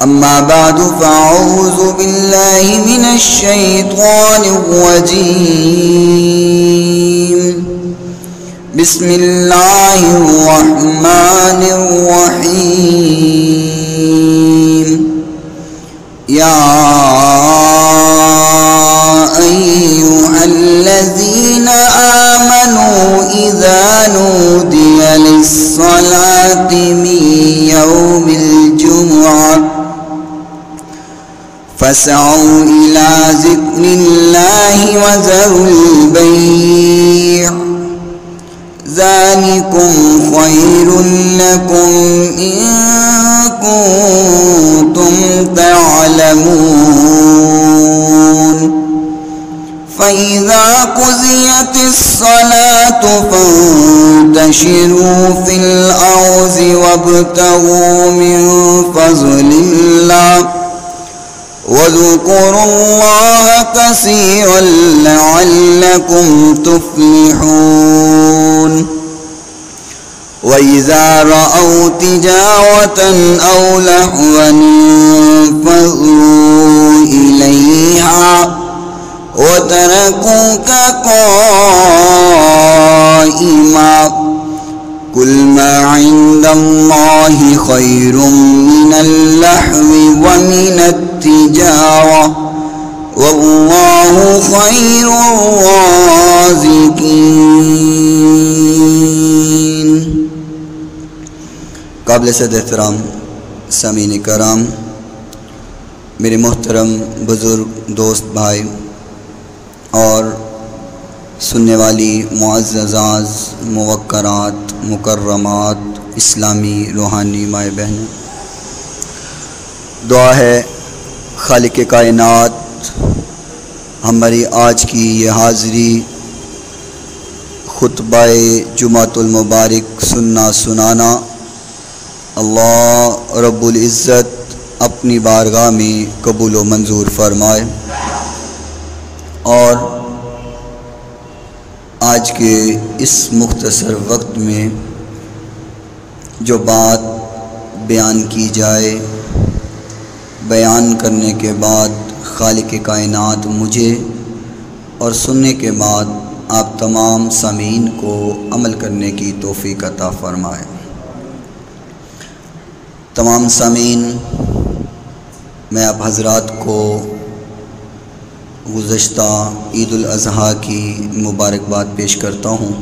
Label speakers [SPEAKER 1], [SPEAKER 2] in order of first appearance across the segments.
[SPEAKER 1] أما بعد فأعوذ بالله من الشيطان الرجيم بسم الله الرحمن الرحيم يا أيها الذين آمنوا إذا نودي للصلاة من يوم الجمعة فاسعوا إلى ذكر الله وذروا البيع ذلكم خير لكم إن كنتم تعلمون فإذا قضيت الصلاة فانتشروا في الأرض وابتغوا من فضل الله واذكروا الله كثيرا لعلكم تفلحون وإذا رأوا تجارة أو لهوا انفضوا إليها وتركوك قائما قل ما عند الله خير من اللهو ومن التجارة والله خير الرازقين. قابل صد احترام سامعین کرام، میرے محترم بزرگ دوست بھائی اور سننے والی معززات موقرات مکرمات اسلامی روحانی مائیں بہنیں، دعا ہے خالق کائنات ہماری آج کی یہ حاضری خطبہ جمعۃ المبارک سننا سنانا اللہ رب العزت اپنی بارگاہ میں قبول و منظور فرمائے، اور آج کے اس مختصر وقت میں جو بات بیان کی جائے، بیان کرنے کے بعد خالق کائنات مجھے اور سننے کے بعد آپ تمام سامعین کو عمل کرنے کی توفیق عطا فرمائے۔ تمام سامعین، میں آپ حضرات کو گزشتہ عید الاضحیٰ کی مبارکباد پیش کرتا ہوں،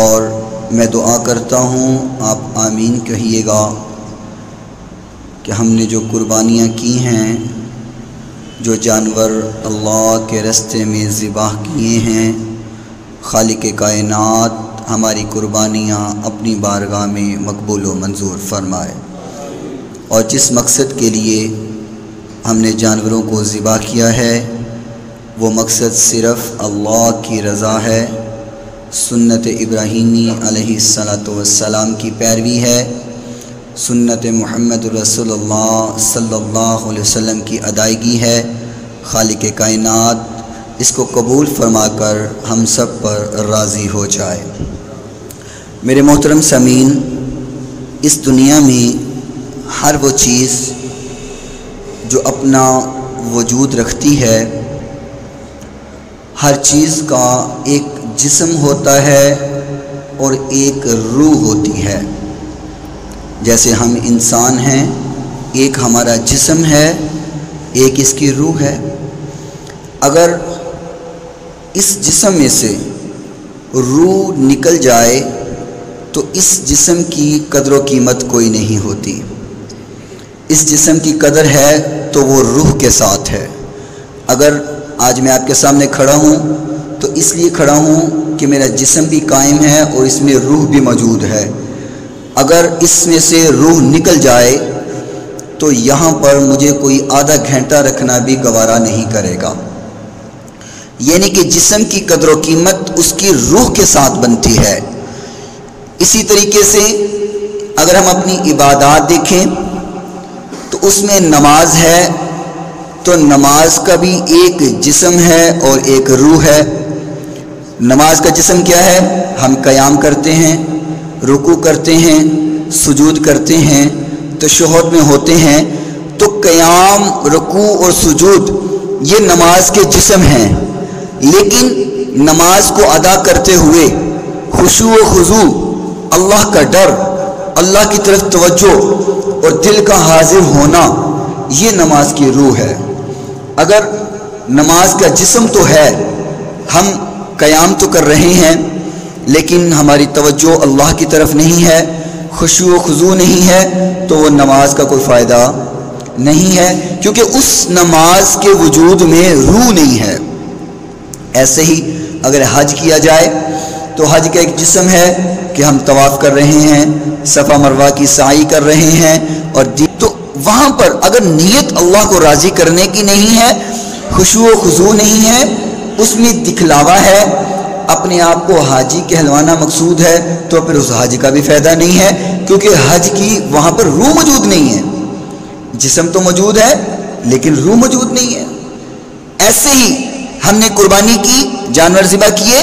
[SPEAKER 1] اور میں دعا کرتا ہوں آپ آمین کہیے گا کہ ہم نے جو قربانیاں کی ہیں، جو جانور اللہ کے راستے میں ذبح کیے ہیں، خالق کائنات ہماری قربانیاں اپنی بارگاہ میں مقبول و منظور فرمائے، اور جس مقصد کے لیے ہم نے جانوروں کو ذبح کیا ہے وہ مقصد صرف اللہ کی رضا ہے، سنت ابراہیمی علیہ السلام کی پیروی ہے، سنت محمد رسول اللہ صلی اللہ علیہ وسلم کی ادائیگی ہے۔ خالق کائنات اس کو قبول فرما کر ہم سب پر راضی ہو جائے۔ میرے محترم سامعین، اس دنیا میں ہر وہ چیز جو اپنا وجود رکھتی ہے، ہر چیز کا ایک جسم ہوتا ہے اور ایک روح ہوتی ہے۔ جیسے ہم انسان ہیں، ایک ہمارا جسم ہے، ایک اس کی روح ہے۔ اگر اس جسم میں سے روح نکل جائے تو اس جسم کی قدر و قیمت کوئی نہیں ہوتی۔ اس جسم کی قدر ہے تو وہ روح کے ساتھ ہے۔ اگر آج میں آپ کے سامنے کھڑا ہوں تو اس لیے کھڑا ہوں کہ میرا جسم بھی قائم ہے اور اس میں روح بھی موجود ہے۔ اگر اس میں سے روح نکل جائے تو یہاں پر مجھے کوئی آدھا گھنٹہ رکھنا بھی گوارا نہیں کرے گا۔ یعنی کہ جسم کی قدر و قیمت اس کی روح کے ساتھ بنتی ہے۔ اسی طریقے سے اگر ہم اپنی عبادات دیکھیں تو اس میں نماز ہے تو نماز کا بھی ایک جسم ہے اور ایک روح ہے۔ نماز کا جسم کیا ہے؟ ہم قیام کرتے ہیں، رکوع کرتے ہیں، سجود کرتے ہیں، تشہد میں ہوتے ہیں تو قیام، رکوع اور سجود یہ نماز کے جسم ہیں، لیکن نماز کو ادا کرتے ہوئے خشوع و خضوع، اللہ کا ڈر، اللہ کی طرف توجہ اور دل کا حاضر ہونا، یہ نماز کی روح ہے۔ اگر نماز کا جسم تو ہے، ہم قیام تو کر رہے ہیں لیکن ہماری توجہ اللہ کی طرف نہیں ہے، خشوع و خضوع نہیں ہے، تو وہ نماز کا کوئی فائدہ نہیں ہے، کیونکہ اس نماز کے وجود میں روح نہیں ہے۔ ایسے ہی اگر حج کیا جائے تو حج کا ایک جسم ہے کہ ہم طواف کر رہے ہیں، صفا مروہ کی سعی کر رہے ہیں، اور تو وہاں پر اگر نیت اللہ کو راضی کرنے کی نہیں ہے، خشوع و خضوع نہیں ہے، اس میں دکھلاوا ہے، اپنے آپ کو حاجی کہلوانا مقصود ہے، تو پھر اس حج کا بھی فائدہ نہیں ہے، کیونکہ حج کی وہاں پر روح موجود نہیں ہے۔ جسم تو موجود ہے لیکن روح موجود نہیں ہے۔ ایسے ہی ہم نے قربانی کی، جانور ذبح کیے،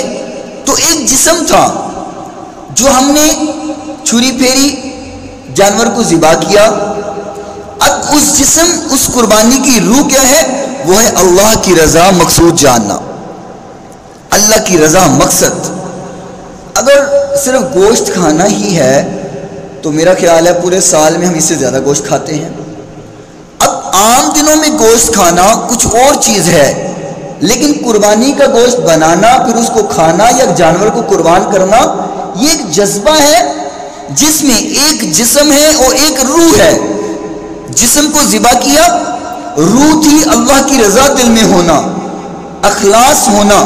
[SPEAKER 1] تو ایک جسم تھا جو ہم نے چھری پھیری، جانور کو ذبح کیا، اب اس جسم، اس قربانی کی روح کیا ہے؟ وہ ہے اللہ کی رضا مقصود جاننا، اللہ کی رضا مقصد۔ اگر صرف گوشت کھانا ہی ہے تو میرا خیال ہے پورے سال میں ہم اس سے زیادہ گوشت کھاتے ہیں۔ اب عام دنوں میں گوشت کھانا کچھ اور چیز ہے، لیکن قربانی کا گوشت بنانا، پھر اس کو کھانا یا جانور کو قربان کرنا، یہ ایک جذبہ ہے جس میں ایک جسم ہے اور ایک روح ہے۔ جسم کو ذبح کیا، روح تھی اللہ کی رضا دل میں ہونا، اخلاص ہونا،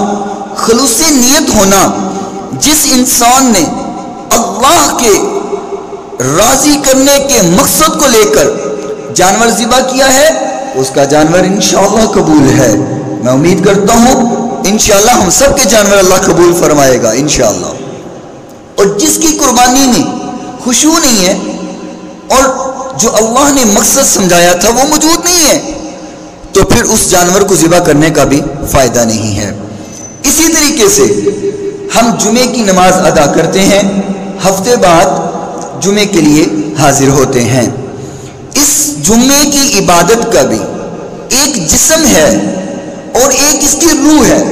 [SPEAKER 1] خلوص نیت ہونا۔ جس انسان نے اللہ کے راضی کرنے کے مقصد کو لے کر جانور ذبح کیا ہے، اس کا جانور انشاءاللہ قبول ہے۔ میں امید کرتا ہوں انشاءاللہ ہم سب کے جانور اللہ قبول فرمائے گا انشاءاللہ۔ اور جس کی قربانی میں خشوع نہیں ہے اور جو اللہ نے مقصد سمجھایا تھا وہ موجود نہیں ہے، تو پھر اس جانور کو ذبح کرنے کا بھی فائدہ نہیں ہے۔ اسی طریقے سے ہم جمعے کی نماز ادا کرتے ہیں، ہفتے بعد جمعے کے لیے حاضر ہوتے ہیں۔ اس جمعے کی عبادت کا بھی ایک جسم ہے اور ایک اس کی روح ہے۔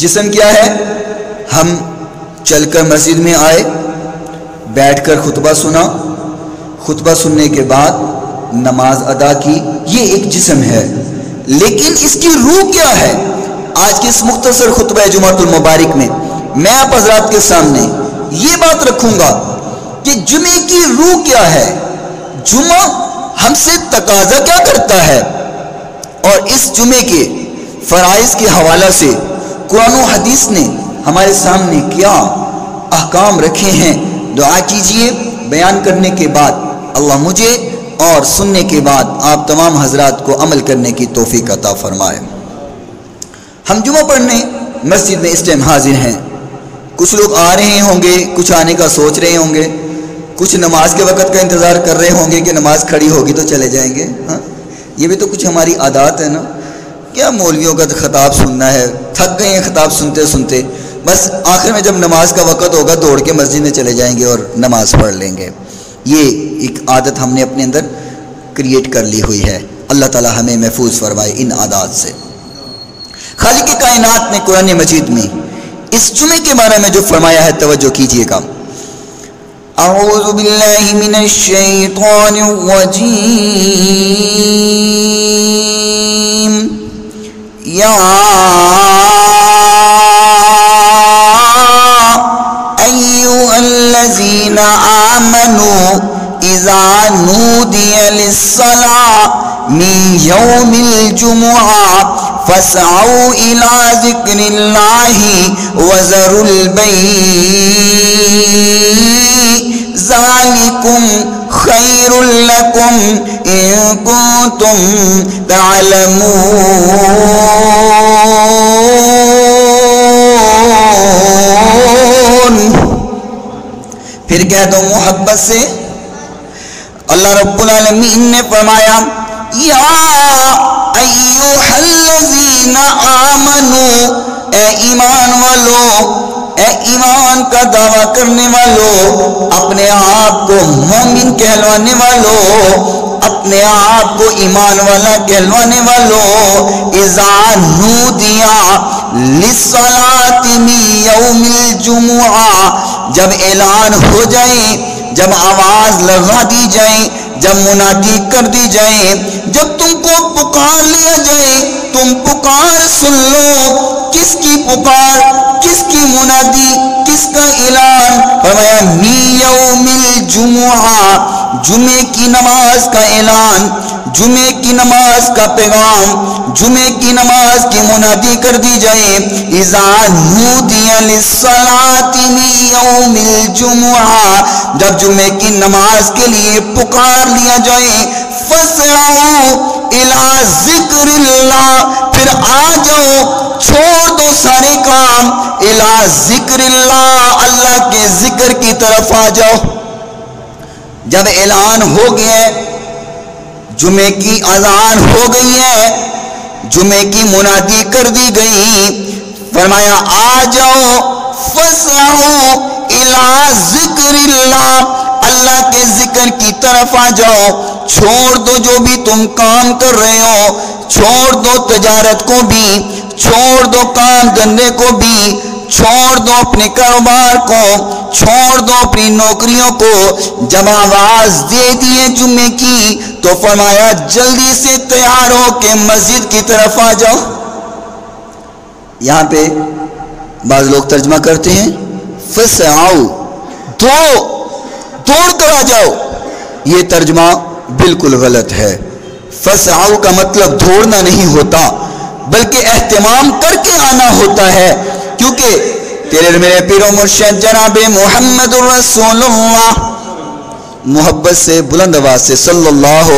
[SPEAKER 1] جسم کیا ہے؟ ہم چل کر مسجد میں آئے، بیٹھ کر خطبہ سنا، خطبہ سننے کے بعد نماز ادا کی، یہ ایک جسم ہے۔ لیکن اس کی روح کیا ہے؟ آج کے اس مختصر خطبہ جمعۃ المبارک میں میں آپ حضرات کے سامنے یہ بات رکھوں گا کہ جمعے کی روح کیا ہے، جمعہ ہم سے تقاضا کیا کرتا ہے، اور اس جمعے کے فرائض کے حوالہ سے قرآن و حدیث نے ہمارے سامنے کیا احکام رکھے ہیں۔ دعا کیجئے بیان کرنے کے بعد اللہ مجھے اور سننے کے بعد آپ تمام حضرات کو عمل کرنے کی توفیق عطا فرمائے۔ ہم جمعہ پڑھنے مسجد میں اس ٹائم حاضر ہیں، کچھ لوگ آ رہے ہوں گے، کچھ آنے کا سوچ رہے ہوں گے، کچھ نماز کے وقت کا انتظار کر رہے ہوں گے کہ نماز کھڑی ہوگی تو چلے جائیں گے۔ ہاں، یہ بھی تو کچھ ہماری عادات ہے نا، کیا مولویوں کا خطاب سننا ہے، تھک گئے ہیں خطاب سنتے سنتے، بس آخر میں جب نماز کا وقت ہوگا دوڑ کے مسجد میں چلے جائیں گے اور نماز پڑھ لیں گے۔ یہ ایک عادت ہم نے اپنے اندر کریٹ کر لی ہوئی ہے، اللہ تعالی ہمیں محفوظ فرمائے ان عادات سے۔ خالق کائنات نے قرآن مجید میں اس جمعے کے بارے میں جو فرمایا ہے توجہ کیجئے گا۔ اعوذ باللہ من الشیطان الرجیم، یا ایھا الذین آمنوا اذا نودی للصلاة من یوم الجمعہ فاسعوا إلى ذكر الله وذروا البيع ذلكم خير لكم إن كنتم تعلمون۔ پھر کہہ دو محبت سے، اللہ رب العالمین نے فرمایا یا ایھا الذین آمنو، اے ایمان والو، اے ایمان کا دعویٰ کرنے والوں، اپنے آپ کو مومن کہلوانے والوں، اپنے آپ کو ایمان والا کہلوانے والوں، اذا نودیا للصلاۃ من یوم الجمعہ، جب اعلان ہو جائے، جب آواز لگا دی جائے، جب منادی کر دی جائے، جب تم کو پکار لیا جائے، تم پکار سن لو۔ کس کی پکار، کس کی منادی، کس کا اعلان؟ فرمایا من یوم الجمعہ، جمعے کی نماز کا اعلان، جمعے کی نماز کا پیغام، جمعے کی نماز کی منادی کر دی جائے۔ اذا نودی للصلاۃ من یوم الجمعہ، جب جمعے کی نماز کے لیے پکار لیا جائے، فاسعوا الی ذکر اللہ، پھر آ جاؤ، چھوڑ دو سارے کام، الی ذکر اللہ، اللہ کے ذکر کی طرف آ جاؤ۔ جب اعلان ہو گیا، جمعے کی اذان ہو گئی ہے، جمعے کی منادی کر دی گئی، فرمایا آ جاؤ، فاسعوا الی ذکر اللہ، اللہ کے ذکر کی طرف آ جاؤ، چھوڑ دو جو بھی تم کام کر رہے ہو، چھوڑ دو تجارت کو بھی، چھوڑ دو کام دھندے کو بھی، چھوڑ دو اپنے کاروبار کو، چھوڑ دو اپنی نوکریوں کو۔ جب آواز دے دیے جمعے کی تو فرمایا جلدی سے تیار ہو کے مسجد کی طرف آ جاؤ۔ یہاں پہ بعض لوگ ترجمہ کرتے ہیں فسعوا، دوڑ کر آ جاؤ، یہ ترجمہ بالکل غلط ہے۔ فسعوا کا مطلب دوڑنا نہیں ہوتا، بلکہ اہتمام کر کے آنا ہوتا ہے، کیونکہ تیرے میرے پیر و مرشد جناب محمد رسول اللہ، محبت سے بلند آواز سے صلی اللہ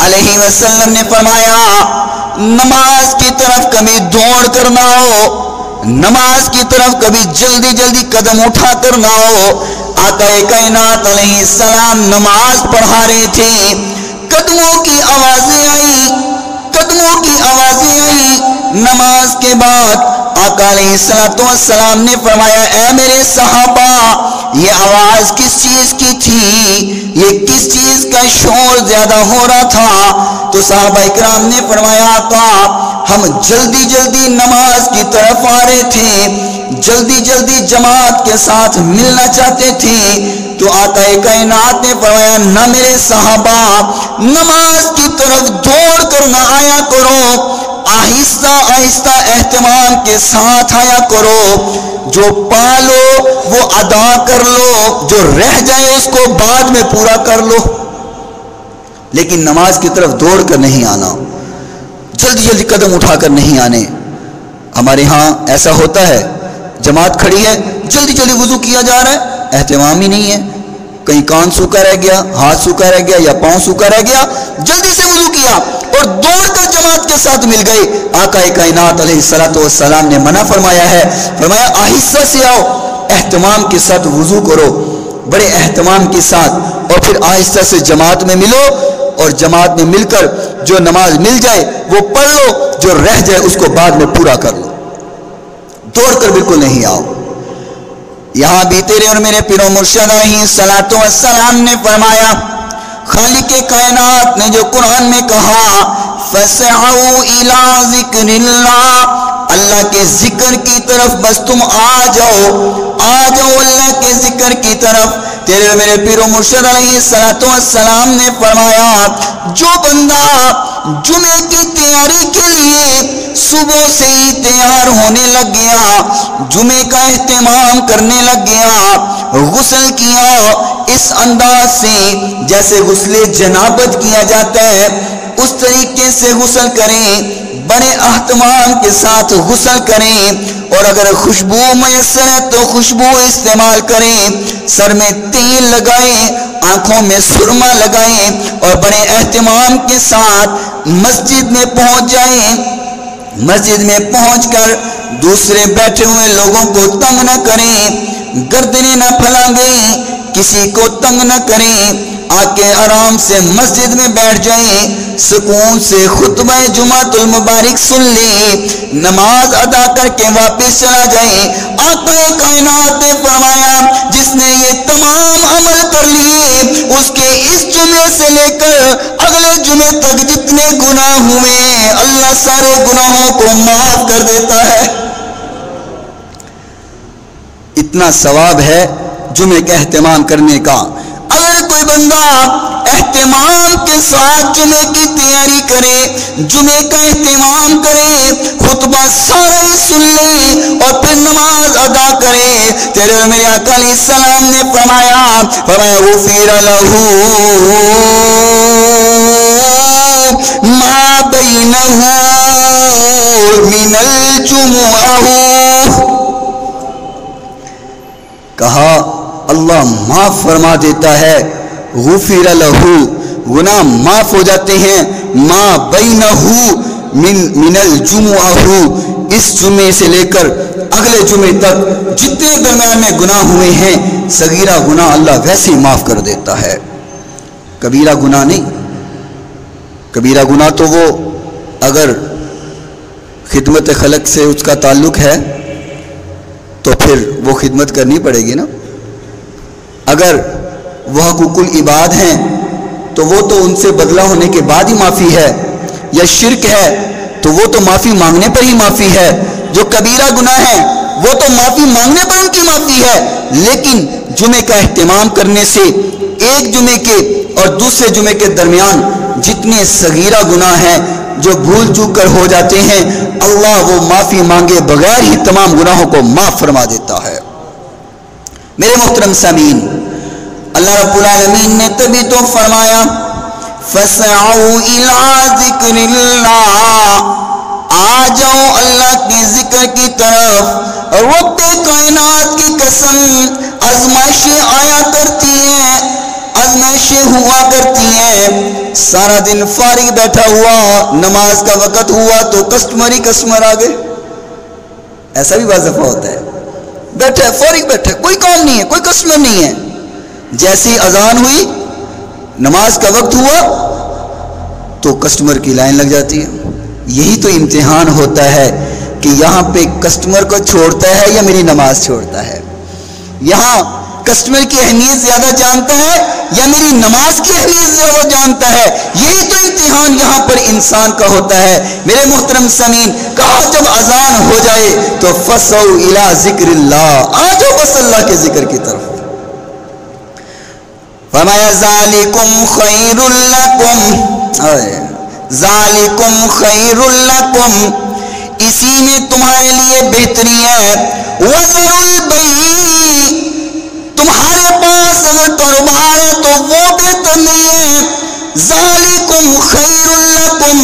[SPEAKER 1] علیہ وسلم نے فرمایا نماز کی طرف کبھی دوڑ کر نہ ہو، نماز کی طرف کبھی جلدی جلدی قدم اٹھا کر نہ ہو۔ آقا کائنات علیہ السلام نماز پڑھا رہے تھے، قدموں کی آوازیں آئی، قدموں کی آوازیں آئی۔ نماز کے بعد آقا علیہ السلام نے فرمایا اے میرے صحابہ، یہ آواز کس چیز کی تھی، یہ کس چیز کا شور زیادہ ہو رہا تھا؟ تو صحابہ اکرام نے فرمایا آقا ہم جلدی جلدی نماز کی طرف آ رہے تھے، جلدی جلدی جماعت کے ساتھ ملنا چاہتے تھے۔ تو آقا کائنات نے فرمایا نہ میرے صحابہ، نماز کی طرف دوڑ کر نہ آیا کرو، آہستہ آہستہ اہتمام کے ساتھ آیا کرو، جو پالو وہ ادا کر لو، جو رہ جائے اس کو بعد میں پورا کر لو، لیکن نماز کی طرف دوڑ کر نہیں آنا، جلدی جلدی قدم اٹھا کر نہیں آنے۔ ہمارے ہاں ایسا ہوتا ہے، جماعت کھڑی ہے، جلدی جلدی وضو کیا جا رہا ہے، اہتمام ہی نہیں ہے، کہیں کان سوکھا رہ گیا، ہاتھ سوکھا رہ گیا یا پاؤں سوکھا رہ گیا، جلدی سے وضو کیا اور دوڑ کر جماعت کے ساتھ مل گئے۔ آقا کائنات علیہ السلام نے منع فرمایا ہے، فرمایا آہستہ سے آؤ، اہتمام کے ساتھ وضو کرو، بڑے اہتمام کے ساتھ، اور پھر آہستہ سے جماعت میں ملو، اور جماعت میں مل کر جو نماز مل جائے وہ پڑھ لو، جو رہ جائے اس کو بعد میں پورا کر لو، دوڑ کر بالکل نہیں آؤ۔ یہاں بھی تیرے اور میرے پیر و مرشد علیہ السلام نے فرمایا، خالق کائنات نے جو قرآن میں کہا فَسَعُوا إِلَىٰ ذِكْرِ اللَّهِ، اللہ کے ذکر کی طرف بس تم آ جاؤ اللہ کے ذکر کی طرف۔ تیرے اور میرے پیر و مرشد علیہ السلام نے فرمایا جو بندہ جمعے کی تیاری کے لیے صبح سے ہی تیار ہونے لگ گیا، جمعے کا اہتمام کرنے لگ گیا، غسل کیا اس انداز سے جیسے غسل جنابت کیا جاتا ہے، اس طریقے سے غسل کریں، بڑے اہتمام کے ساتھ غسل کریں، اور اگر خوشبو میسر ہے تو خوشبو استعمال کریں، سر میں تیل لگائیں، آنکھوں میں سرما لگائیں، اور بڑے اہتمام کے ساتھ مسجد میں پہنچ جائیں۔ مسجد میں پہنچ کر دوسرے بیٹھے ہوئے لوگوں کو تنگ نہ کریں، گردنیں نہ پھیلائیں، کسی کو تنگ نہ کریں، آکے آرام سے مسجد میں بیٹھ جائیں، سکون سے خطبہ جمعۃ المبارک سن لیں، نماز ادا کر کے واپس چلا جائیں۔ آقا کائنات نے فرمایا جس نے یہ تمام عمل کر لیے، اس کے اس جمعے سے لے کر اگلے جمعے تک جتنے گناہ ہوئے اللہ سارے گناہوں کو معاف کر دیتا ہے۔ اتنا ثواب ہے جمعے کا اہتمام کرنے کا۔ اگر کوئی بندہ اہتمام کے ساتھ جمعے کی تیاری کرے، جمعے کا اہتمام کرے، خطبہ سارا ہی سن لے اور پھر نماز ادا کرے، تیرے میرے آقا علیہ السلام نے فرمایا غفر لہ ما بینہ من الجمعہ، کہا اللہ معاف فرما دیتا ہے، غفر لہ گناہ معاف ہو جاتے ہیں، ما بینہ من الجمعہ، اس جمعے سے لے کر اگلے جمعے تک جتنے درمیان میں گناہ ہوئے ہیں صغیرہ گناہ اللہ ویسے ہی معاف کر دیتا ہے، کبیرہ گناہ نہیں۔ کبیرہ گناہ تو وہ اگر خدمت خلق سے اس کا تعلق ہے تو پھر وہ خدمت کرنی پڑے گی نا۔ اگر وہ حقوق العباد ہیں تو وہ تو ان سے بدلہ ہونے کے بعد ہی معافی ہے، یا شرک ہے تو وہ تو معافی مانگنے پر ہی معافی ہے۔ جو کبیرہ گناہ ہے وہ تو معافی مانگنے پر ان کی معافی ہے، لیکن جمعے کا اہتمام کرنے سے ایک جمعے کے اور دوسرے جمعے کے درمیان جتنے صغیرہ گناہ ہیں جو بھول چوک کر ہو جاتے ہیں، اللہ وہ معافی مانگے بغیر ہی تمام گناہوں کو معاف فرما دیتا ہے۔ میرے محترم سامعین، اللہ رب العالمین نے تبھی تو فرمایا فَسَعَوْا إِلَىٰ ذِكْرِ اللَّهِ، آ جاؤ اللہ کے ذکر کی طرف۔ رب کائنات کی قسم، آزمائشیں آیا کرتی ہیں، آزمائشیں ہوا کرتی ہیں۔ سارا دن فارغ بیٹھا ہوا، نماز کا وقت ہوا تو کسٹمر ہی کسٹمر آ گئے، ایسا بھی بعض دفعہ ہوتا ہے، بیٹھے فارغ بیٹھے، کوئی کام نہیں ہے، کوئی کسٹمر نہیں ہے، جیسی اذان ہوئی نماز کا وقت ہوا تو کسٹمر کی لائن لگ جاتی ہے۔ یہی تو امتحان ہوتا ہے کہ یہاں پہ کسٹمر کو چھوڑتا ہے یا میری نماز چھوڑتا ہے، یہاں کسٹمر کی اہمیت زیادہ جانتا ہے یا میری نماز کی اہمیت زیادہ جانتا ہے۔ یہی تو امتحان یہاں پر انسان کا ہوتا ہے۔ میرے محترم سامعین، کہا جب اذان ہو جائے تو فَسَعُوا إِلَىٰ ذِكْرِ اللَّهِ، آ جاؤ بس اللہ کے ذکر کی طرف۔ فرمایا ذَلِكُمْ خَيْرٌ لَكُمْ، ذَلِكُمْ خَيْرٌ لَكُمْ، اسی میں تمہارے لیے بہتری ہے۔ وَذَرُوا الْبَيْعَ، تمہارے پاس اگر کاروبار ہے تو وہ بہتر نہیں ہے۔ ذالکم خیر لکم،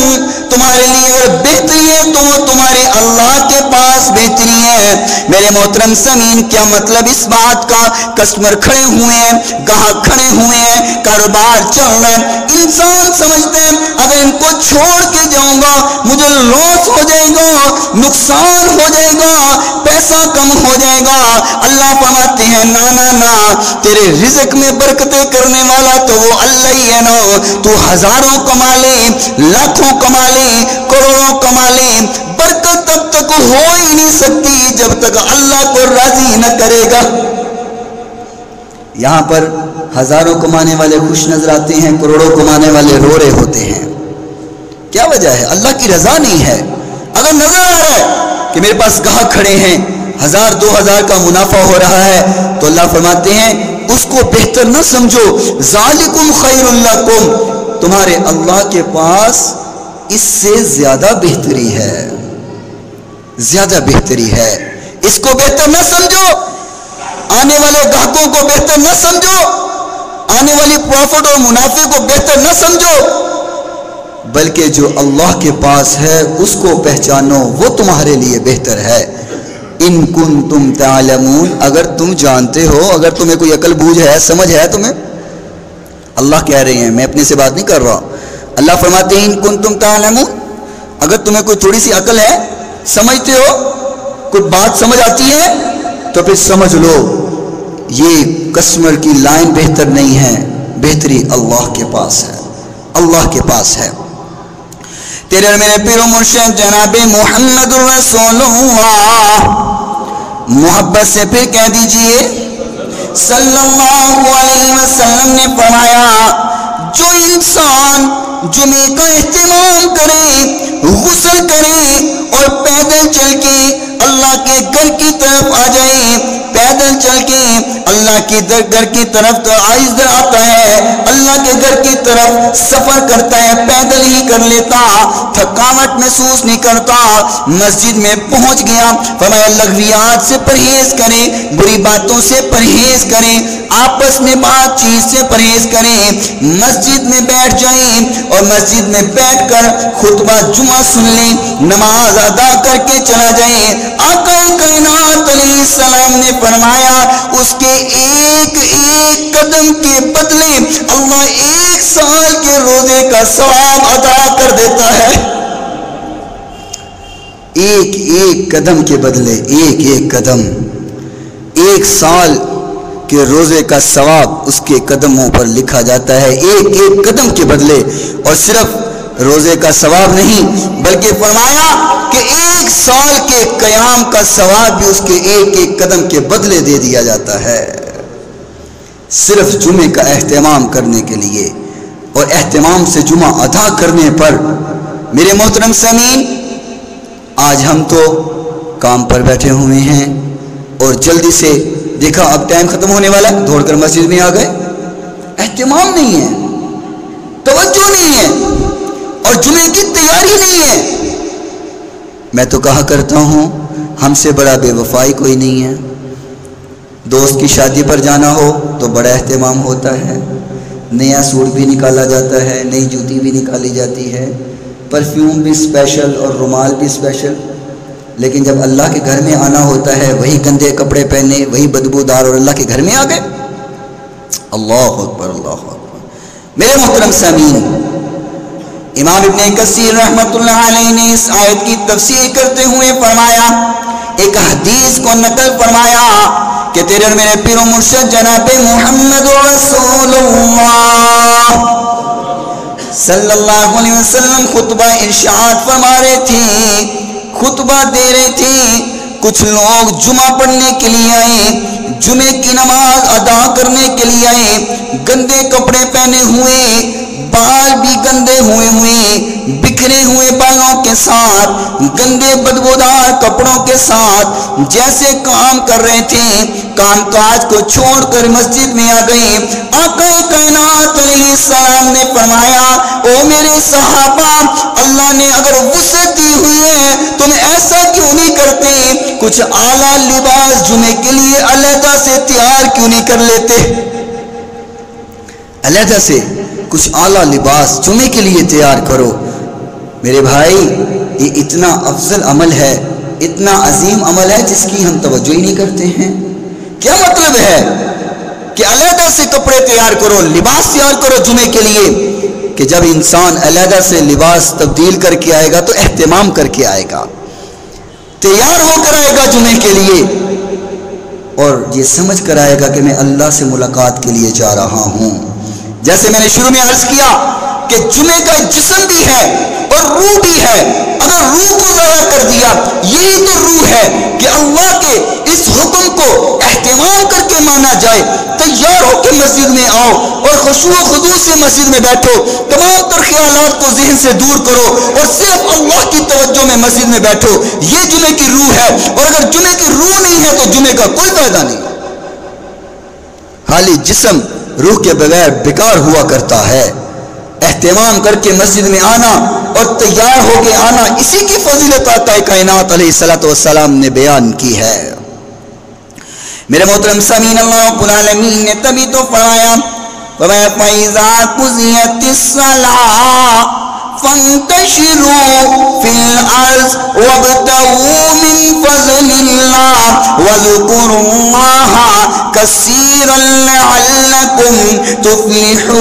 [SPEAKER 1] تمہارے لیے اگر بہتری ہے تو وہ تمہارے اللہ کے پاس بہتری ہے۔ میرے محترم سامعین، کیا مطلب اس بات کا؟ کسٹمر کھڑے ہوئے ہیں، گاہک کھڑے ہوئے ہیں، کاروبار چل رہا ہے، انسان سمجھتے ہیں اگر ان کو چھوڑ کے جاؤں گا مجھے لاس ہو جائے گا، نقصان ہو جائے گا، پیسہ کم ہو جائے گا۔ اللہ فرماتے ہیں نا نا نا، تیرے رزق میں برکتیں کرنے والا تو وہ اللہ ہی ہے نا۔ تو ہزاروں کما لے، لاکھوں کما لے، کروڑوں کما لے، برکت تب تک ہو ہی نہیں سکتی جب تک اللہ کو راضی نہ کرے گا۔ یہاں پر ہزاروں کمانے والے خوش نظر آتے ہیں، کروڑوں کمانے والے رو رہے ہوتے ہیں۔ کیا وجہ ہے؟ اللہ کی رضا نہیں ہے۔ اگر نظر آ رہا ہے کہ میرے پاس گاہک کھڑے ہیں، 1000 2000 کا منافع ہو رہا ہے، تو اللہ فرماتے ہیں اس کو بہتر نہ سمجھو۔ ذالکم خیر لکم، تمہارے اللہ کے پاس اس سے زیادہ بہتری ہے، زیادہ بہتری ہے، اس کو بہتر نہ سمجھو۔ آنے والے گاہکوں کو بہتر نہ سمجھو، آنے والی پروفٹ اور منافع کو بہتر نہ سمجھو، بلکہ جو اللہ کے پاس ہے اس کو پہچانو، وہ تمہارے لیے بہتر ہے۔ ان کنتم تعلمون، اگر تم جانتے ہو، اگر تمہیں کوئی عقل بوجھ ہے، سمجھ ہے تمہیں، اللہ کہہ رہے ہیں، میں اپنے سے بات نہیں کر رہا، اللہ فرماتے ہیں ان کنتم تعلمون، اگر تمہیں کوئی تھوڑی سی عقل ہے، سمجھتے ہو، کوئی بات سمجھ آتی ہے تو پھر سمجھ لو یہ کسٹمر کی لائن بہتر نہیں ہے، بہتری اللہ کے پاس ہے، اللہ کے پاس ہے۔ تیرے اور میرے پیر و مرشد جناب محمد رسول اللہ، محبت سے پھر کہہ دیجئے صلی اللہ علیہ وسلم نے فرمایا جو انسان جمعے کا اہتمام کرے، غسل کرے اور پیدل چل کے اللہ کے گھر کی طرف آ جائے، پیدل چل کے اللہ کے گھر کی طرف تو ادھر آتا ہے، اللہ کے گھر کی طرف سفر کرتا ہے، پیدل ہی کر لیتا، تھکاوٹ محسوس نہیں کرتا، مسجد میں پہنچ گیا، فرمایا لغویات سے پرہیز کریں، بری باتوں سے پرہیز کریں، آپس میں بات چیت سے پرہیز کریں، مسجد میں بیٹھ جائیں اور مسجد میں بیٹھ کر خطبہ جمعہ سن لیں، نماز ادا کر کے چلا جائیں۔ آقا کائنات علیہ السلام نے فرمایا اس کے ایک ایک قدم کے بدلے اللہ 1 سال کے روزے کا ثواب ادا کر دیتا ہے۔ ایک ایک قدم کے بدلے ایک ایک قدم، 1 سال کے روزے کا ثواب اس کے قدموں پر لکھا جاتا ہے، ایک ایک قدم کے بدلے۔ اور صرف روزے کا ثواب نہیں بلکہ فرمایا کہ 1 سال کے قیام کا ثواب بھی اس کے ایک ایک قدم کے بدلے دے دیا جاتا ہے، صرف جمعے کا اہتمام کرنے کے لیے اور اہتمام سے جمعہ ادا کرنے پر۔ میرے محترم سامعین، آج ہم تو کام پر بیٹھے ہوئے ہیں اور جلدی سے دیکھا اب ٹائم ختم ہونے والا، دوڑ کر مسجد میں آ گئے، اہتمام نہیں ہے، توجہ نہیں ہے اور جمعے کی تیاری نہیں ہے۔ میں تو کہا کرتا ہوں ہم سے بڑا بے وفائی کوئی نہیں ہے۔ دوست کی شادی پر جانا ہو تو بڑا اہتمام ہوتا ہے، نیا سوٹ بھی نکالا جاتا ہے، نئی جوتی بھی نکالی جاتی ہے، پرفیوم بھی اسپیشل اور رومال بھی اسپیشل، لیکن جب اللہ کے گھر میں آنا ہوتا ہے وہی گندے کپڑے پہنے، وہی بدبودار اور اللہ کے گھر میں آ گئے۔ اللہ اکبر، اللہ اکبر۔ میرے محترم سامعین، امام ابن کثیر رحمۃ اللہ علیہ نے اس آیت کی تفسیر کرتے ہوئے فرمایا، ایک حدیث کو نقل فرمایا کہ تیرے اور میرے پیر و مرشد جناب محمد رسول اللہ صلی اللہ علیہ وسلم خطبہ ارشاد فرما رہے تھے، خطبہ دے رہے تھے۔ کچھ لوگ جمعہ پڑھنے کے لیے آئے، جمعے کی نماز ادا کرنے کے لیے آئے، گندے کپڑے پہنے ہوئے، بال بھی گندے ہوئے بکھرے ہوئے بالوں کے ساتھ، گندے بدبودار کپڑوں کے ساتھ جیسے کام کر رہے تھے، کام کاج کو چھوڑ کر مسجد میں آ گئے۔ آقا کائنات علیہ السلام نے فرمایا او میرے صحابہ، اللہ نے اگر وسعت دی ہوئی ہے تم ایسا کیوں نہیں کرتے؟ کچھ اعلیٰ لباس جمعے کے لیے علیحدہ سے تیار کیوں نہیں کر لیتے؟ علیحدہ سے کچھ اعلیٰ لباس جمعے کے لیے تیار کرو۔ میرے بھائی، یہ اتنا افضل عمل ہے، اتنا عظیم عمل ہے جس کی ہم توجہ ہی نہیں کرتے ہیں۔ کیا مطلب ہے کہ علیحدہ سے کپڑے تیار کرو، لباس تیار کرو جمعے کے لیے، کہ جب انسان علیحدہ سے لباس تبدیل کر کے آئے گا تو اہتمام کر کے آئے گا، تیار ہو کر آئے گا جمعے کے لیے، اور یہ سمجھ کر آئے گا کہ میں اللہ سے ملاقات کے لیے جا رہا ہوں۔ جیسے میں نے شروع میں عرض کیا کہ جمعے کا جسم بھی ہے اور روح بھی ہے، اگر روح کو ضائع کر دیا، یہی تو روح ہے کہ اللہ کے اس حکم کو اہتمام کر کے مانا جائے، تیار ہو کے مسجد میں آؤ اور خشوع و خضوع سے مسجد میں بیٹھو، تمام تر خیالات کو ذہن سے دور کرو اور صرف اللہ کی توجہ میں مسجد میں بیٹھو، یہ جمعے کی روح ہے۔ اور اگر جمعے کی روح نہیں ہے تو جمعے کا کوئی فائدہ نہیں، خالی جسم روح کے بغیر بیکار ہوا کرتا ہے۔ اہتمام کر کے مسجد میں آنا اور تیار ہو کے آنا، اسی کی فضیلت آقا کائنات علیہ السلام نے بیان کی ہے۔ میرے محترم سامعین، اللہ رب العالمین نے تبھی تو فرمایا فَإِذَا قُضِيَتِ الصَّلَاةُ فَانتَشِرُوا فِي الْأَرْضِ وَابْتَغُوا مِنْ فَضْلِ اللَّهِ وَاذْكُرُوا اللَّهَ كَثِيرًا لَعَلَّكُمْ تُفْلِحُونَ۔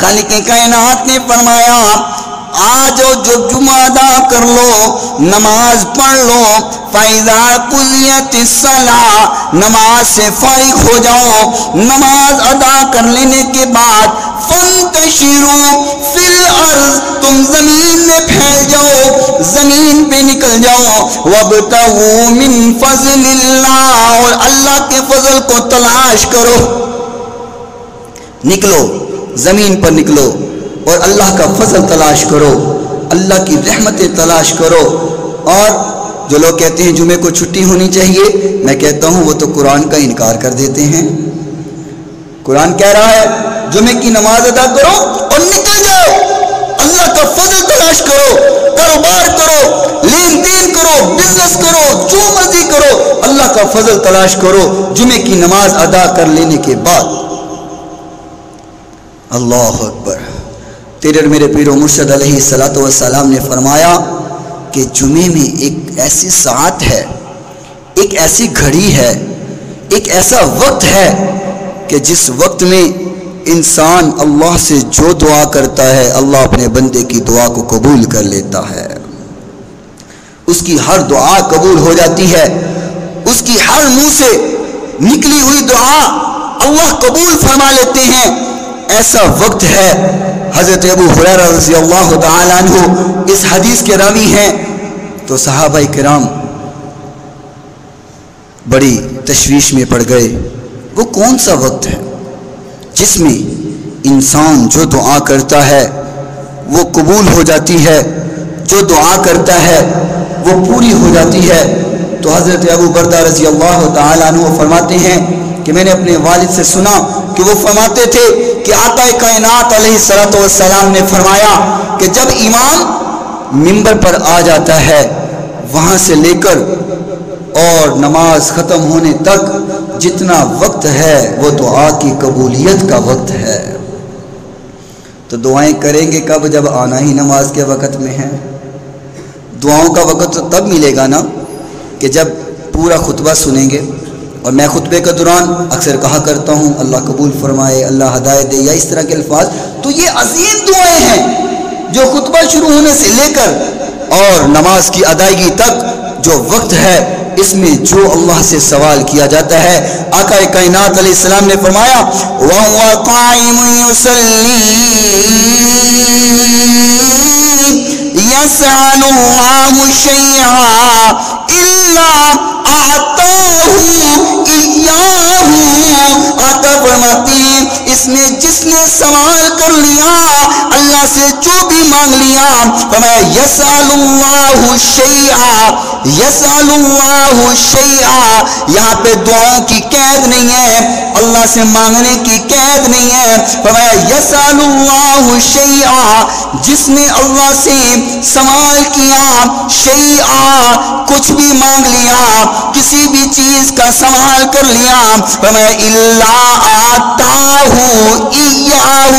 [SPEAKER 1] خالق کائنات نے فرمایا آ جاؤ جو جمعہ ادا کر لو، نماز پڑھ لو، فَإِذَا قُضِيَتِ الصَّلَاةُ نماز سے فارغ ہو جاؤ، نماز ادا کر لینے کے بعد فَانْتَشِرُوا فِي الْأَرْضِ تم زمین میں پھیل جاؤ، زمین پہ نکل جاؤ، وَابْتَغُوا مِنْ فَضْلِ اللَّهِ اور اللہ کے فضل کو تلاش کرو، نکلو زمین پر نکلو اور اللہ کا فضل تلاش کرو، اللہ کی رحمتیں تلاش کرو۔ اور جو لوگ کہتے ہیں جمعے کو چھٹی ہونی چاہیے، میں کہتا ہوں وہ تو قرآن کا انکار کر دیتے ہیں۔ قرآن کہہ رہا ہے جمعے کی نماز ادا کرو اور نکل جاؤ، اللہ کا فضل تلاش کرو، کاروبار کرو، لین دین کرو، بزنس کرو، جو مرضی کرو، اللہ کا فضل تلاش کرو جمعے کی نماز ادا کر لینے کے بعد۔ اللہ اکبر۔ تیرے اور میرے پیر و مرشد علیہ الصلوۃ والسلام نے فرمایا کہ جمعے میں ایک ایسی ساعت ہے، ایک ایسی گھڑی ہے، ایک ایسا وقت ہے کہ جس وقت میں انسان اللہ سے جو دعا کرتا ہے اللہ اپنے بندے کی دعا کو قبول کر لیتا ہے، اس کی ہر دعا قبول ہو جاتی ہے، اس کی ہر منہ سے نکلی ہوئی دعا اللہ قبول فرما لیتے ہیں۔ ایسا وقت ہے، حضرت ابو ہریرہ رضی اللہ تعالی عنہ اس حدیث کے راوی ہیں، تو صحابہ کرام بڑی تشویش میں پڑ گئے۔ وہ کون سا وقت ہے جس میں انسان جو دعا کرتا ہے وہ قبول ہو جاتی ہے، جو دعا کرتا ہے وہ پوری ہو جاتی ہے؟ تو حضرت ابو بردہ رضی اللہ تعالی عنہ فرماتے ہیں کہ میں نے اپنے والد سے سنا کہ وہ فرماتے تھے کہ آقا کائنات علیہ الصلوۃ والسلام نے فرمایا کہ جب امام منبر پر آ جاتا ہے وہاں سے لے کر اور نماز ختم ہونے تک جتنا وقت ہے وہ دعا کی قبولیت کا وقت ہے۔ تو دعائیں کریں گے کب؟ جب آنا ہی نماز کے وقت میں ہے۔ دعاؤں کا وقت تو تب ملے گا نا کہ جب پورا خطبہ سنیں گے، اور میں خطبے کے دوران اکثر کہا کرتا ہوں اللہ قبول فرمائے، اللہ ہدایت دے، یا اس طرح کے الفاظ۔ تو یہ عظیم دعائیں ہیں جو خطبہ شروع ہونے سے لے کر اور نماز کی ادائیگی تک جو وقت ہے اس میں جو اللہ سے سوال کیا جاتا ہے۔ آقا کائنات علیہ السلام نے فرمایا وَهُوَ قَائِمٌ يُصَلِّي يَسْأَلُ اللَّهُ شَيْئًا إِلَّا أَعْطَاهُ إِيَّاهُ۔ آقا فرماتے ہیں اس نے جس نے سوال کر لیا اللہ سے جو بھی مانگ لیا، فرمایا یسأل اللہ شیئا، یسأل اللہ شیئا، یہاں پہ دعاؤں کی قید نہیں ہے، اللہ سے مانگنے کی قید نہیں ہے۔ فرمایا یسأل اللہ شیئا، جس نے اللہ سے سوال کیا، شیئا کچھ بھی مانگ لیا، کسی بھی چیز کا سوال کر لیا، فرمایا الا آتاہ ایاہ،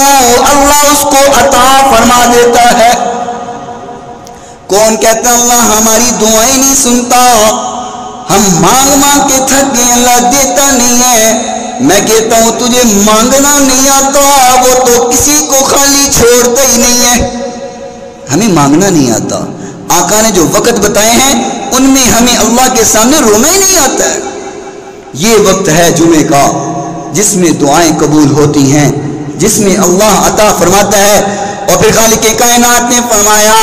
[SPEAKER 1] اللہ اس کو عطا فرما دیتا ہے۔ کون کہتا اللہ ہماری دعائیں نہیں سنتا، ہم مانگ مانگ کے تھک گئے، اللہ دیتا نہیں ہے۔ میں کہتا ہوں تجھے مانگنا نہیں آتا، وہ تو کسی کو خالی چھوڑتا ہی نہیں ہے۔ ہمیں مانگنا نہیں آتا، آقا نے جو وقت بتائے ہیں ان میں ہمیں اللہ کے سامنے رونا ہی نہیں آتا ہے۔ یہ وقت ہے جمعے کا جس میں دعائیں قبول ہوتی ہیں، جس میں اللہ عطا فرماتا ہے۔ اور پھر خالق کائنات نے فرمایا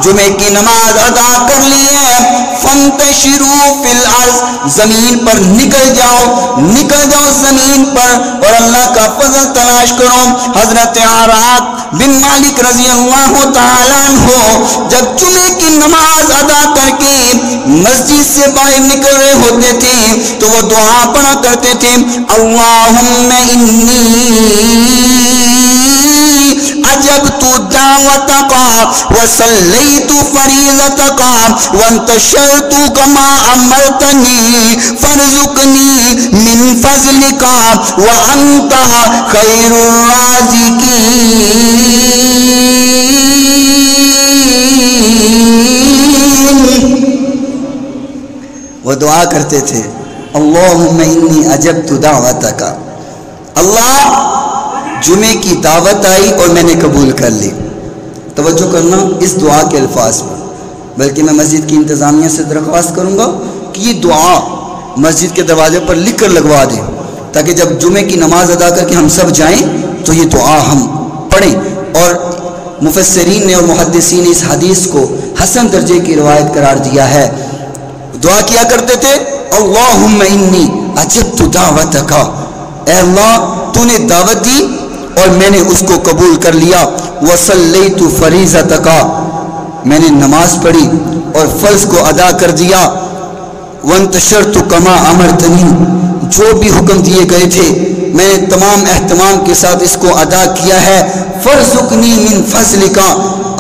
[SPEAKER 1] جمعے کی نماز ادا کر لی ہے، فانتشروا فی الارض، زمین پر نکل جاؤ، نکل جاؤ زمین پر اور اللہ کا فضل تلاش کرو۔ حضرت عراق بن مالک رضی اللہ تعالیٰ عنہ جب جمعے کی نماز ادا کر کے مسجد سے باہر نکل رہے ہوتے تھے تو وہ دعا پڑھا کرتے تھے اللہم انی اجبت دعوتک وصلیت فریضتک وانتشرت کما امرتنی فارزقنی من فضلک وانت خیر الرازقین۔ وہ دعا کرتے تھے اللہم انی اجبت دعوتک، اللہ جمعے کی دعوت آئی اور میں نے قبول کر لی، توجہ کرنا اس دعا کے الفاظ پر، بلکہ میں مسجد کی انتظامیہ سے درخواست کروں گا کہ یہ دعا مسجد کے دروازے پر لکھ کر لگوا دیں، تاکہ جب جمعے کی نماز ادا کر کے ہم سب جائیں تو یہ دعا ہم پڑھیں۔ اور مفسرین نے اور محدثین نے اس حدیث کو حسن درجے کی روایت قرار دیا ہے۔ دعا کیا کرتے تھے، اللہم انی اجبت دعوتک، اے اللہ تو نے دعوت دی اور میں نے اس کو قبول کر لیا، وصلیت فریضتک، میں نے نماز پڑھی اور فرض کو ادا کر دیا، وانتشرت کما امرتنی، جو بھی حکم دیے گئے تھے میں نے تمام اہتمام کے ساتھ اس کو ادا کیا ہے، فرزقنی من فضلک،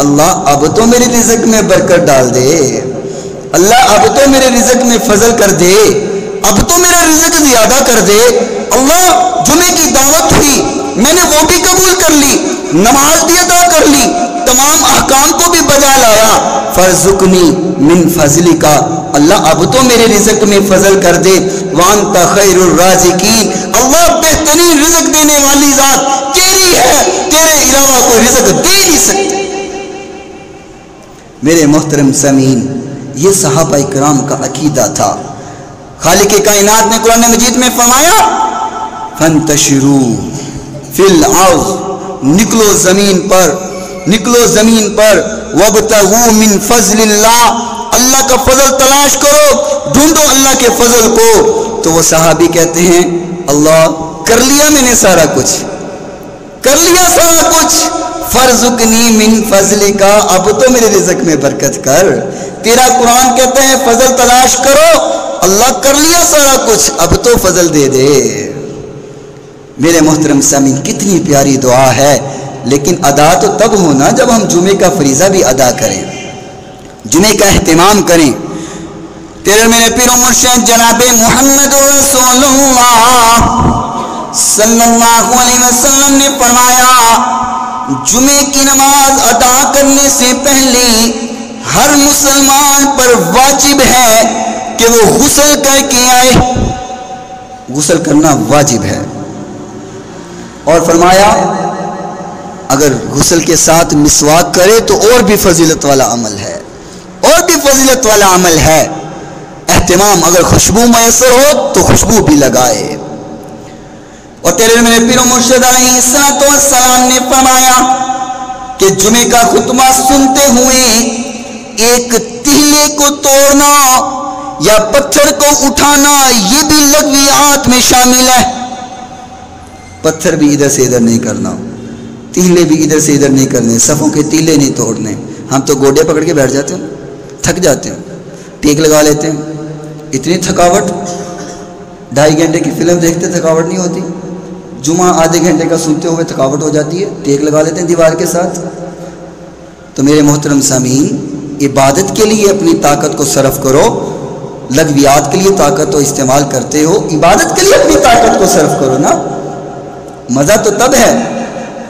[SPEAKER 1] اللہ اب تو میرے رزق میں برکت ڈال دے، اللہ اب تو میرے رزق میں فضل کر دے، اب تو میرا رزق زیادہ کر دے، اللہ جمعے کی دعوت ہوئی میں نے وہ بھی قبول کر لی، نماز بھی ادا کر لی، تمام احکام کو بھی بجا لایا، فرزقنی من فضلک، اللہ اب تو میرے رزق میں فضل کر دے، وانت خیر الرازقین، اللہ بہترین رزق دینے والی ذات تیری ہے، تیرے علاوہ کوئی رزق دے نہیں سکتے۔ میرے محترم سامعین، یہ صحابہ کرام کا عقیدہ تھا۔ خالق کائنات نے قرآن مجید میں فرمایا، فانتشروا فی الارض، نکلو زمین پر، نکلو زمین پر، وابتغوا من فضل اللہ، اللہ کا فضل تلاش کرو، ڈھونڈو اللہ کے فضل کو۔ تو وہ صحابی کہتے ہیں، اللہ کر لیا میں نے سارا کچھ، کر لیا سارا کچھ، فرزقنی من فضلک، اب تو میرے رزق میں برکت کر۔ تیرا قرآن کہتا ہے فضل تلاش کرو، اللہ کر لیا سارا کچھ، اب تو فضل دے دے۔ میرے محترم سامعین، کتنی پیاری دعا ہے، لیکن ادا تو تب ہونا جب ہم جمعے کا فریضہ بھی ادا کریں، جمعے کا اہتمام کریں۔ تیرے میرے پیر و مرشد جناب محمد رسول اللہ صلی اللہ علیہ وسلم نے فرمایا، جمعے کی نماز ادا کرنے سے پہلے ہر مسلمان پر واجب ہے کہ وہ غسل کر کے آئے، غسل کرنا واجب ہے۔ اور فرمایا اگر غسل کے ساتھ مسواک کرے تو اور بھی فضیلت والا عمل ہے، اور بھی فضیلت والا عمل ہے۔ اہتمام، اگر خوشبو میسر ہو تو خوشبو بھی لگائے۔ اور تیرے میرے پیر و مرشد علیہ السلام نے فرمایا کہ جمعے کا خطبہ سنتے ہوئے ایک تیلے کو توڑنا یا پتھر کو اٹھانا یہ بھی لغویات میں شامل ہے۔ پتھر بھی ادھر سے ادھر نہیں کرنا، تیلے بھی ادھر سے ادھر نہیں کرنے، صفوں کے تیلے نہیں توڑنے۔ ہم تو گوڈے پکڑ کے بیٹھ جاتے ہیں، تھک جاتے ہیں، ٹیک لگا لیتے ہیں، اتنی تھکاوٹ، 2.5 گھنٹے کی فلم دیکھتے تھکاوٹ نہیں ہوتی، جمعہ آدھے گھنٹے کا سنتے ہوئے تھکاوٹ ہو جاتی ہے، ٹیک لگا لیتے ہیں دیوار کے ساتھ۔ تو میرے محترم سامعین، عبادت کے لیے اپنی طاقت کو صرف کرو، لغویات کے لیے طاقت تو استعمال کرتے ہو، عبادت کے لیے اپنی طاقت کو صرف کرو نا۔ مزہ تو تب ہے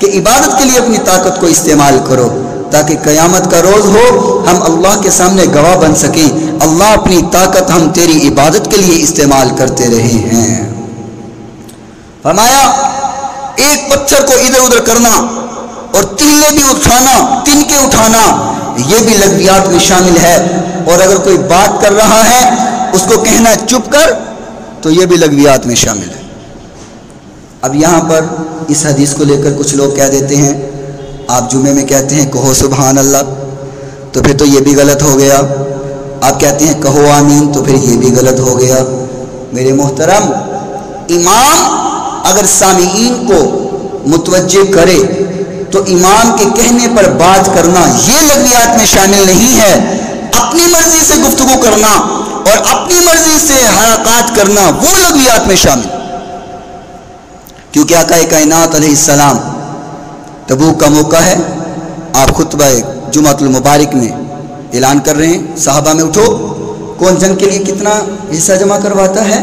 [SPEAKER 1] کہ عبادت کے لیے اپنی طاقت کو استعمال کرو، تاکہ قیامت کا روز ہو ہم اللہ کے سامنے گواہ بن سکیں، اللہ اپنی طاقت ہم تیری عبادت کے لیے استعمال کرتے رہے ہیں۔ فرمایا ایک پتھر کو ادھر ادھر کرنا اور تیلے بھی اٹھانا، تنکے اٹھانا، یہ بھی لغویات میں شامل ہے۔ اور اگر کوئی بات کر رہا ہے اس کو کہنا چپ کر تو یہ بھی لغویات میں شامل ہے۔ اب یہاں پر اس حدیث کو لے کر کچھ لوگ کہہ دیتے ہیں، آپ جمعے میں کہتے ہیں کہو سبحان اللہ، تو پھر تو یہ بھی غلط ہو گیا، آپ کہتے ہیں کہو آمین، تو پھر یہ بھی غلط ہو گیا۔ میرے محترم، امام اگر سامعین کو متوجہ کرے تو امام کے کہنے پر بات کرنا یہ لغویات میں شامل نہیں ہے۔ اپنی مرضی سے گفتگو کرنا اور اپنی مرضی سے حرکات کرنا وہ لغویات میں شامل، کیونکہ آقا کائنات علیہ السلام تبوک کا موقع ہے، آپ خطبہ جمعۃ المبارک میں اعلان کر رہے ہیں، صحابہ میں اٹھو، کون جنگ کے لیے کتنا حصہ جمع کرواتا ہے؟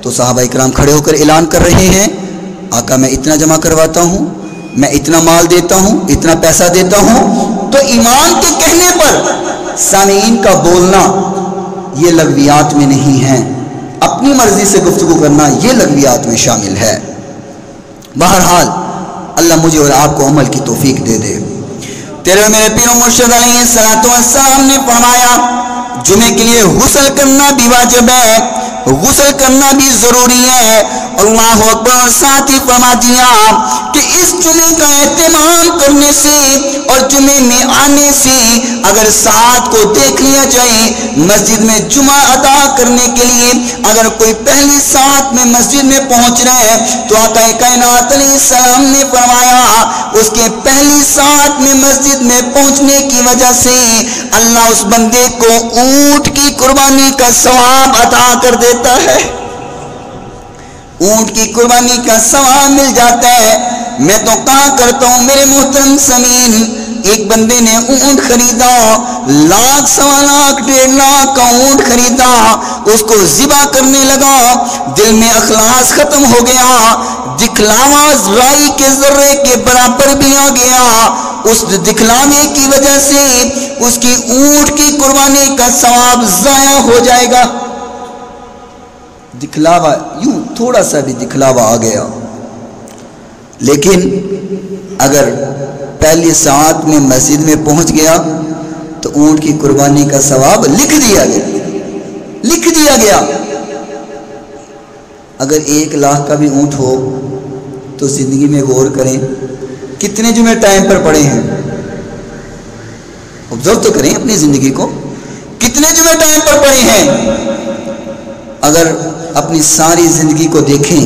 [SPEAKER 1] تو صحابہ اکرام کھڑے ہو کر اعلان کر رہے ہیں، آقا میں اتنا جمع کرواتا ہوں، میں اتنا مال دیتا ہوں، اتنا پیسہ دیتا ہوں۔ تو امام کے کہنے پر سامعین کا بولنا یہ لغویات میں نہیں ہے، اپنی مرضی سے گفتگو کرنا یہ لغویات میں شامل ہے۔ بہرحال اللہ مجھے اور آپ کو عمل کی توفیق دے دے۔ تیرے میرے پیر و مرشد علیہ السلام نے فرمایا جمعے کے لیے غسل کرنا بھی واجب ہے، غسل کرنا بھی ضروری ہے۔ اللہ اکبر۔ ساتھ ہی فرما دیا کہ اس جمعے کا اہتمام کرنے سے اور جمعے میں آنے سے اگر ساتھ کو دیکھ لیا جائے مسجد میں جمعہ ادا کرنے کے لیے، اگر کوئی پہلی ساتھ میں مسجد میں پہنچ رہے ہیں تو آقا کائنات علیہ السلام نے فرمایا اس کے پہلی ساتھ میں مسجد میں پہنچنے کی وجہ سے اللہ اس بندے کو اونٹ کی قربانی کا ثواب عطا کر دیتا ہے، اونٹ کی قربانی کا ثواب مل جاتا ہے۔ میں تو کہا کرتا ہوں میرے محترم سامعین، ایک بندے نے اونٹ خریدا، لاکھ سوا لاکھ 1.5 لاکھ کا اونٹ خریدا، اس کو ذبح کرنے لگا، دل میں اخلاص ختم ہو گیا، دکھلاوا رائی کے ذرے کے برابر بھی آ گیا، اس دکھلاوے کی وجہ سے اس کی اونٹ کی قربانی کا ثواب ضائع ہو جائے گا۔ دکھلاوا، یوں تھوڑا سا بھی دکھلاوا آ گیا، لیکن اگر پہلی ساعت میں مسجد میں پہنچ گیا تو اونٹ کی قربانی کا ثواب لکھ دیا گیا۔ اگر 1 لاکھ کا بھی اونٹ ہو تو زندگی میں غور کریں کتنے جمعے ٹائم پر پڑے ہیں، آبزرو تو کریں اپنی زندگی کو، کتنے جمعے ٹائم پر پڑے ہیں۔ اگر اپنی ساری زندگی کو دیکھیں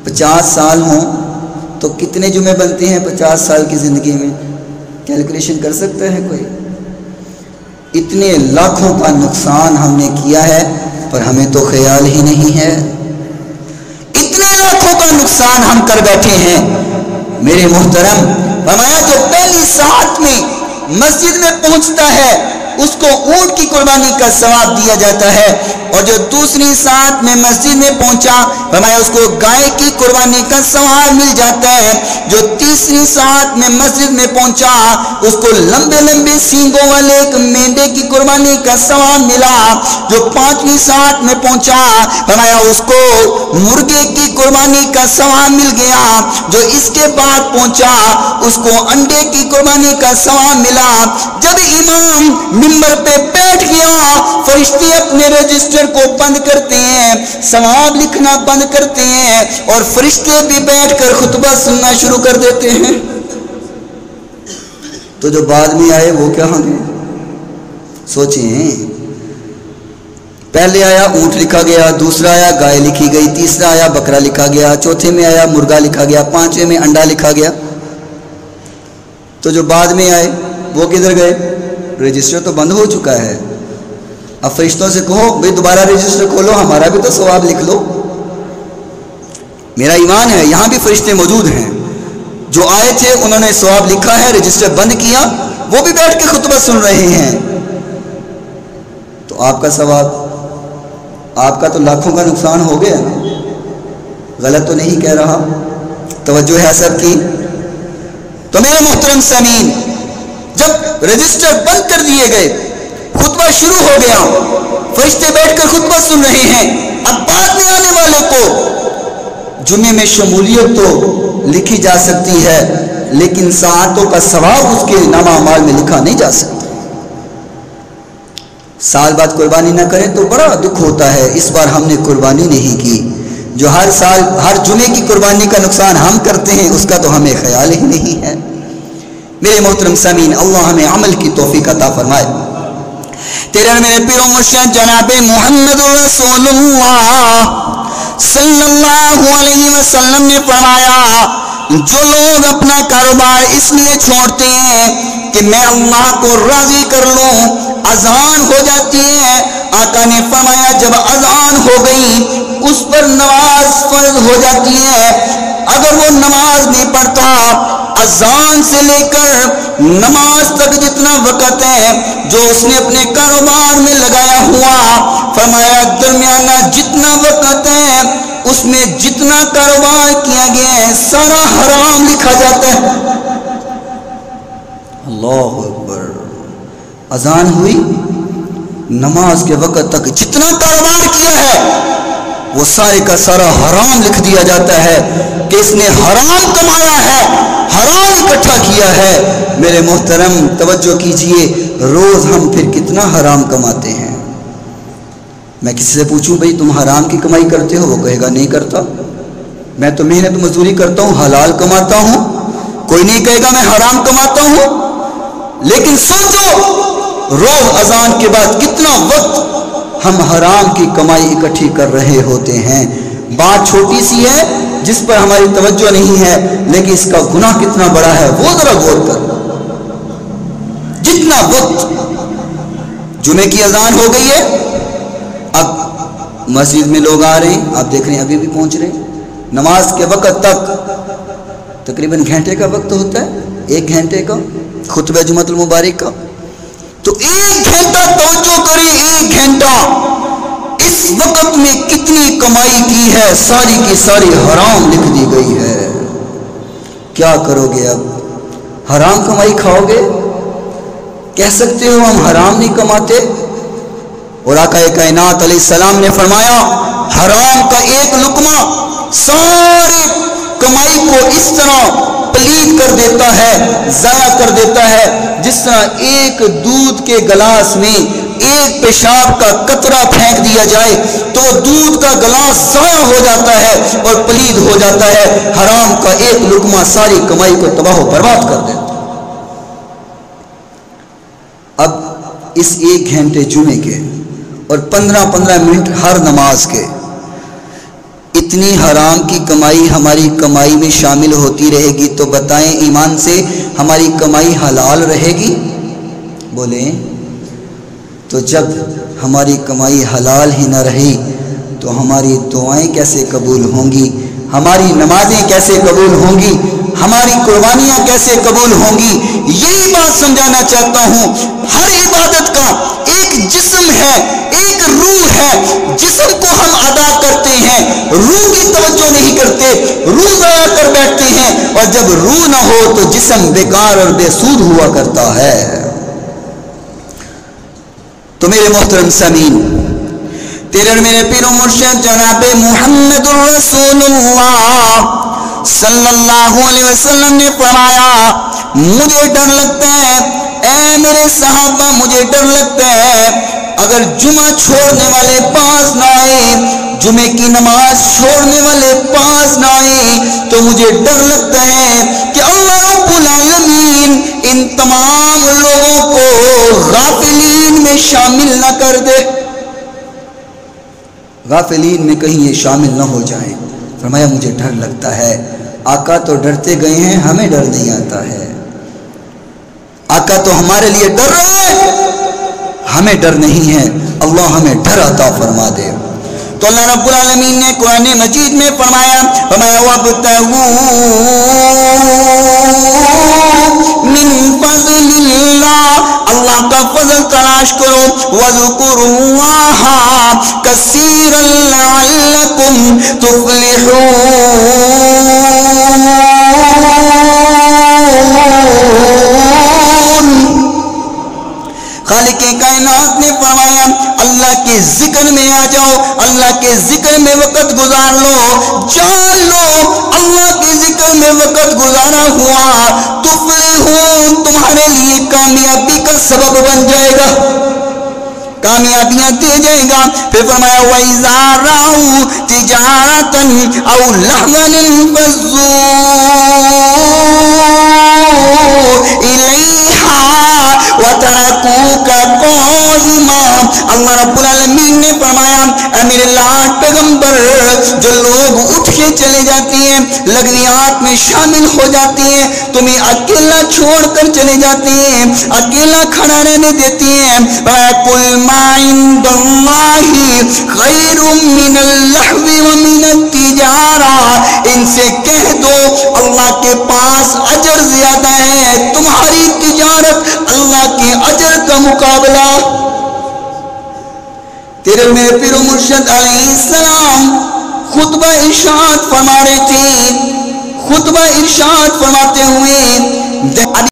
[SPEAKER 1] 50 سال ہوں تو کتنے جمعے بنتے ہیں 50 سال کی زندگی میں؟ کیلکولیشن کر سکتا ہے کوئی؟ اتنے لاکھوں کا نقصان ہم نے کیا ہے پر ہمیں تو خیال ہی نہیں ہے، اتنے لاکھوں کا نقصان ہم کر بیٹھے ہیں۔ میرے محترم، فرمایا جو پہلی ساعت میں مسجد میں پہنچتا ہے اس کو اونٹ کی قربانی کا ثواب دیا جاتا ہے، اور جو دوسری ساعت میں مسجد میں پہنچا فرمایا اس کو گائے کی قربانی کا ثواب مل جاتا ہے، جو تیسری ساعت میں مسجد میں پہنچا اس کو لمبے لمبے سینگوں والے ایک مینڈے کی قربانی کا ثواب ملا، جو 5ویں ساعت میں پہنچا فرمایا اس کو مرغے کی قربانی کا ثواب مل گیا، جو اس کے بعد پہنچا اس کو انڈے کی قربانی کا ثواب ملا۔ جب امام منبر پہ بیٹھ گیا فرشتے اپنے رجسٹر کو بند کرتے ہیں، ثواب لکھنا بند کرتے ہیں، اور فرشتے بھی بیٹھ کر خطبہ سننا شروع کر دیتے ہیں۔ تو جو بعد میں آئے وہ کیا ہوں گے؟ سوچیں، پہلے آیا اونٹ لکھا گیا، دوسرا آیا گائے لکھی گئی، تیسرا آیا بکرا لکھا گیا، چوتھے میں آیا مرغا لکھا گیا، 5ویں میں انڈا لکھا گیا۔ تو جو بعد میں آئے وہ کدھر گئے؟ رجسٹر تو بند ہو چکا ہے۔ اب فرشتوں سے کہو بھئی دوبارہ رجسٹر کھولو، ہمارا بھی تو ثواب لکھ لو۔ میرا ایمان ہے یہاں بھی فرشتے موجود ہیں، جو آئے تھے انہوں نے ثواب لکھا ہے، رجسٹر بند کیا، وہ بھی بیٹھ کے خطبہ سن رہے ہیں۔ تو آپ کا ثواب، آپ کا تو لاکھوں کا نقصان ہو گیا نا۔ غلط تو نہیں کہہ رہا، توجہ ہے سب کی؟ تو میرے محترم سامعین، جب رجسٹر بند کر دیے گئے خطبہ شروع ہو گیا، فرشتے بیٹھ کر خطبہ سن رہے ہیں، اب بعد میں آنے والے کو جمعے میں شمولیت تو لکھی جا سکتی ہے لیکن ساعتوں کا ثواب اس کے نامہ اعمال میں لکھا نہیں جا سکتا۔ سال بعد قربانی نہ کریں تو بڑا دکھ ہوتا ہے، اس بار ہم نے قربانی نہیں کی۔ جو ہر سال ہر جمعے کی قربانی کا نقصان ہم کرتے ہیں اس کا تو ہمیں خیال ہی نہیں ہے۔ میرے محترم سامعین، اللہ ہمیں عمل کی توفیق عطا فرمائے۔ تیرے میرے پیر و مرشد جناب محمد رسول اللہ صلی اللہ علیہ وسلم نے فرمایا، جو لوگ اپنا کاروبار اس لیے چھوڑتے ہیں کہ میں اللہ کو راضی کر لوں، اذان ہو جاتی ہے، آقا نے فرمایا جب اذان ہو گئی اس پر نماز فرض ہو جاتی ہے، اگر وہ نماز نہیں پڑھتا اذان سے لے کر نماز تک جتنا وقت ہے جو اس نے اپنے کاروبار میں لگایا ہوا، فرمایا درمیانہ جتنا وقت ہے اس میں جتنا کاروبار کیا گیا ہے سارا حرام لکھا جاتا ہے۔ اللہ اکبر۔ اذان ہوئی، نماز کے وقت تک جتنا کاروبار کیا ہے وہ سارے کا سارا حرام لکھ دیا جاتا ہے کہ اس نے حرام کمایا ہے، حرام اکٹھا کیا ہے۔ میرے محترم توجہ کیجئے، روز ہم پھر کتنا حرام کماتے ہیں۔ میں کسی سے پوچھوں بھئی تم حرام کی کمائی کرتے ہو، وہ کہے گا نہیں کرتا۔ میں تو محنت مزدوری کرتا ہوں، حلال کماتا ہوں۔ کوئی نہیں کہے گا میں حرام کماتا ہوں۔ لیکن سوچو روز اذان کے بعد کتنا وقت ہم حرام کی کمائی اکٹھی کر رہے ہوتے ہیں۔ بات چھوٹی سی ہے جس پر ہماری توجہ نہیں ہے، لیکن اس کا گناہ کتنا بڑا ہے وہ ذرا غور کر۔ جتنا وقت جمعے کی اذان ہو گئی ہے، اب مسجد میں لوگ آ رہے ہیں، آپ دیکھ رہے ہیں ابھی بھی پہنچ رہے ہیں۔ نماز کے وقت تک تقریباً گھنٹے کا وقت ہوتا ہے، 1 گھنٹے کا خطبہ جمعۃ المبارک کا۔ تو 1 گھنٹہ توجہ کریں، 1 گھنٹہ اس وقت میں کتنی کمائی کی ہے، ساری کی ساری حرام لکھ دی گئی ہے۔ کیا کرو گے اب؟ حرام کمائی کھاؤ گے؟ کہہ سکتے ہو ہم حرام نہیں کماتے؟ اور آقا کائنات علیہ السلام نے فرمایا حرام کا ایک لقمہ سارے کمائی کو اس طرح پلید کر دیتا ہے، ضائع کر دیتا ہے، جس طرح ایک دودھ کے گلاس میں ایک پیشاب کا قطرہ پھینک دیا جائے تو دودھ کا گلاس ضائع ہو جاتا ہے اور پلید ہو جاتا ہے۔ حرام کا ایک لقمہ ساری کمائی کو تباہ و برباد کر دیتا ہے۔ اب اس 1 گھنٹے جمعے کے اور 15 منٹ ہر نماز کے، اتنی حرام کی کمائی ہماری کمائی میں شامل ہوتی رہے گی تو بتائیں ایمان سے ہماری کمائی حلال رہے گی؟ بولیں۔ تو جب ہماری کمائی حلال ہی نہ رہی تو ہماری دعائیں کیسے قبول ہوں گی؟ ہماری نمازیں کیسے قبول ہوں گی؟ ہماری قربانیاں کیسے قبول ہوں گی؟ یہی بات سمجھانا چاہتا ہوں۔ ہر عبادت کا ایک جسم ہے، ایک روح ہے۔ جسم کو ہم ادا کرتے ہیں، روح کی توجہ نہیں کرتے، روح ضائع کر بیٹھتے ہیں، اور جب روح نہ ہو تو جسم بیکار اور بے سود ہوا کرتا ہے۔ تو میرے محترم سامعین، تیرے اور میرے پیر و مرشد جناب محمد الرسول اللہ صلی اللہ علیہ وسلم نے فرمایا مجھے ڈر لگتا ہے، اے میرے صحابہ مجھے ڈر لگتا ہے اگر جمعہ چھوڑنے والے پاس نہ آئے، جمعے کی نماز چھوڑنے والے پاس نہ آئے تو مجھے ڈر لگتا ہے کہ اللہ رب العالمین ان تمام لوگوں کو غافلین میں شامل نہ کر دے، غافلین میں کہیں یہ شامل نہ ہو جائیں۔ فرمایا مجھے ڈر لگتا ہے۔ آقا تو ڈرتے گئے ہیں، ہمیں ڈر نہیں آتا ہے۔ آقا تو ہمارے لیے ڈر رہے ہیں، ہمیں ڈر نہیں ہے۔ اللہ ہمیں ڈر عطا فرما دے۔ تو اللہ رب العالمین نے قرآن مجید میں فرمایا وَابْتَغُوا مِن فضل اللہ، اللہ کا فضل تلاش کرو، وَاذْكُرُوا اللَّهَ كَثِيرًا لَعَلَّكُمْ تُفْلِحُونَ۔ خالق کائنات نے فرمایا اللہ کے ذکر میں آ جاؤ، اللہ کے ذکر میں وقت گزار لو، جان لو اللہ کے ذکر میں وقت گزارا ہوا تفلحون تمہارے لیے کامیابی کا سبب بن جائے گا، کامیابیاں دے جائے گا۔ پھر فرمایا وَإِذَا رَأَوْا تِجَارَةً أَوْ لَهْوًا انفَضُّوا إِلَيْهَا وَتَرَكُوكَ قَائِمًا۔ اللہ رب العالمین نے فرمایا اے میرے لاڈ پیغمبر، جو لوگ اٹھ کے چلے جاتے ہیں، لگنیات میں شامل ہو جاتے ہیں، تمہیں اکیلا چھوڑ کر چلے جاتے ہیں، اکیلا کھڑا رہنے دیتے ہیں۔ قُلْ مَا عِندَ اللَّهِ خَيْرٌ مِّنَ اللَّهْوِ وَمِنَ التِّجَارَةِ، ان سے کہہ دو اللہ کے پاس اجر زیادہ ہے، تمہاری تجارت اللہ کے اجر کا مقابلہ۔ تیرے میرے پیر و مرشد علیہ السلام خطبہ ارشاد فرما رہے تھے، خطبہ ارشاد فرماتے ہوئے